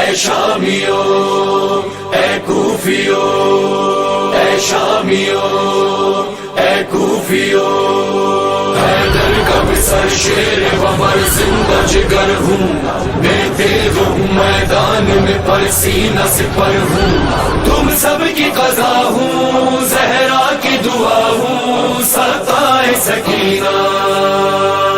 اے شامیو اے کوفیو، اے شامیو اے کوفیو، حیدر کا سر شیر ببر زندہ جگر ہوں، میں تیغ ہوں میدان میں پر سینہ سپر ہوں، تم سب کی قضا ہوں، زہرا کی دعا ہوں، سرتائے سکینہ،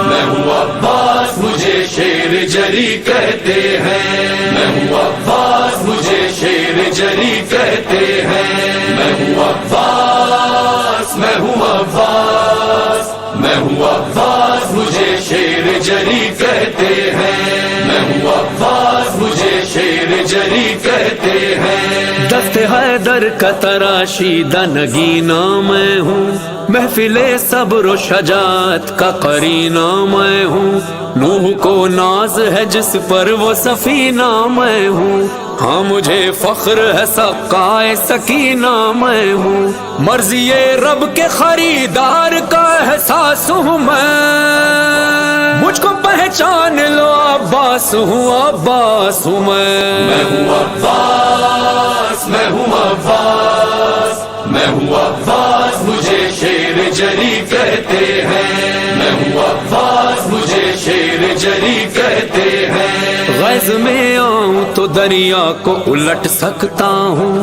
میں ہوں عباس مجھے شیر جری کہتے ہیں، میں ہوں عباس مجھے شیر جری کہتے ہیں، میں ہوں عباس، میں ہوں عباس، میں ہوں عباس مجھے شیر جری کہتے ہیں، میں ہوں عباس مجھے شیر جری کہتے ہیں، دست حیدر کا تراشیدہ نگینہ میں ہوں، محفل صبر و شجاعت کا قرینہ میں ہوں، نوح کو ناز ہے جس پر وہ سفینہ میں ہوں، ہاں مجھے فخر ہے سقائے سکینہ میں ہوں، مرضی رب کے خریدار کا احساس ہوں میں، مجھ کو پہچان لو عباس ہوں، عباس ہوں میں ہوں عباس، میں ہوں عباس، میں ہوں عباس مجھے شیر جری کہتے ہیں، میں ہوں عباس مجھے شیر جری کہتے ہیں، غیظ میں آؤں تو دریا کو الٹ سکتا ہوں،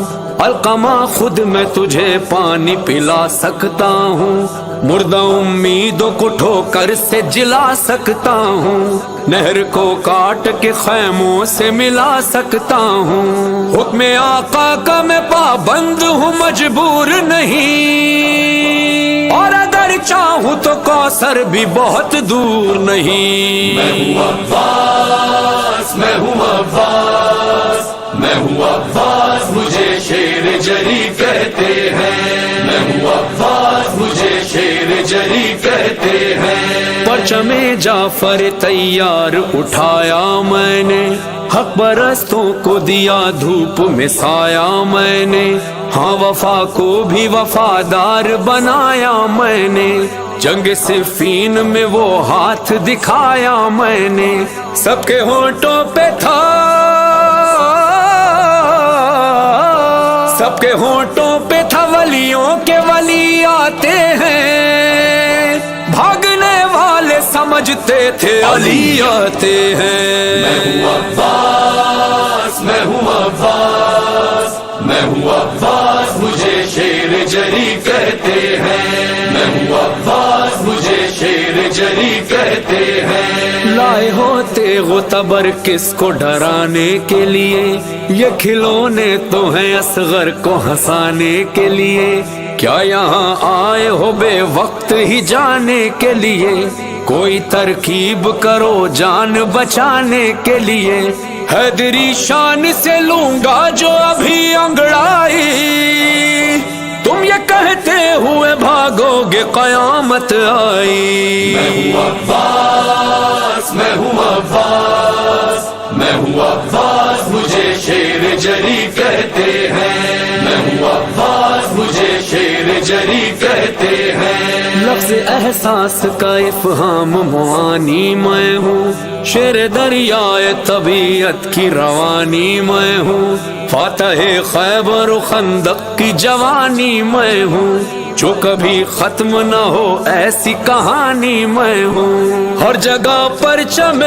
القمہ خود میں تجھے پانی پلا سکتا ہوں، مردہ امیدوں کو ٹھوکر سے جلا سکتا ہوں، نہر کو کاٹ کے خیموں سے ملا سکتا ہوں، حکم آقا کا میں پابند ہوں مجبور نہیں، اور اگر چاہوں تو کوثر بھی بہت دور نہیں، میں ہوں عباس، میں ہوں عباس، میں ہوں عباس مجھے شیر جری کہتے ہیں، میں ہوں عباس مجھے شیر جری کہتے ہیں، پرچم جعفر تیار اٹھایا میں نے، حق پرستوں کو دیا دھوپ میں سایہ میں نے، ہاں وفا کو بھی وفادار بنایا میں نے، جنگ صفین میں وہ ہاتھ دکھایا میں نے، سب کے ہونٹوں پہ تھا، سب کے ہونٹوں پہ تھا ولیوں کے ولی آتے ہیں، بھاگنے والے سمجھتے تھے علی آتے ہیں، میں ہوں عباس، میں ہوں عباس، میں ہوں عباس مجھے شیر جری کہتے ہیں، میں ہوں عباس مجھے شیر جری کہتے ہیں، لائے ہوتے غتبر کس کو ڈرانے کے لیے، یہ کھلونے تو ہیں اصغر کو ہنسانے کے لیے، کیا یہاں آئے ہو بے وقت ہی جانے کے لیے، کوئی ترکیب کرو جان بچانے کے لیے، حیدری شان سے لوں گا جو ابھی انگڑائی، تم یہ کہتے ہوئے بھاگو گے قیامت آئی، میں ہوں عباس، میں ہوں عباس، میں ہوں عباس مجھے شیر جری کہتے ہیں، میں ہوں عباس مجھے شیر جری کہتے ہیں، لفظ احساس کا افہام معانی میں ہوں، شیر دریائے طبیعت کی روانی میں ہوں، فاتح خیبر و خندق کی جوانی میں ہوں، جو کبھی ختم نہ ہو ایسی کہانی میں ہوں، ہر جگہ پرچم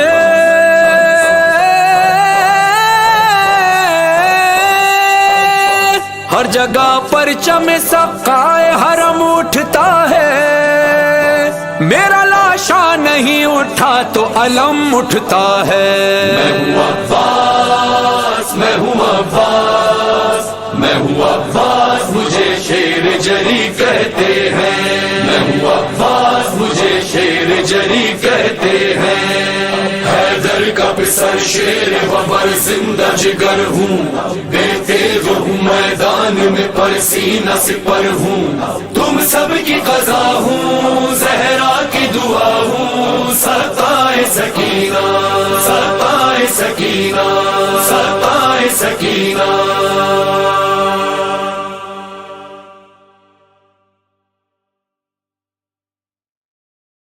ہر جگہ پرچم سقائے حرم اٹھتا ہے، میرا لاشا نہیں اٹھا تو علم اٹھتا ہے، میں ہوں عباس، میں ہوں عباس، میں ہوں عباس مجھے شیر جری کہتے ہیں، میں ہوں عباس مجھے شیر جری کہتے ہیں، حیدر کا پسر شیر ببر زندہ جگر ہوں، بے تیغ ہوں میدان میں پر سینہ سپر ہوں، تم سب کی قضا ہوں، زہرا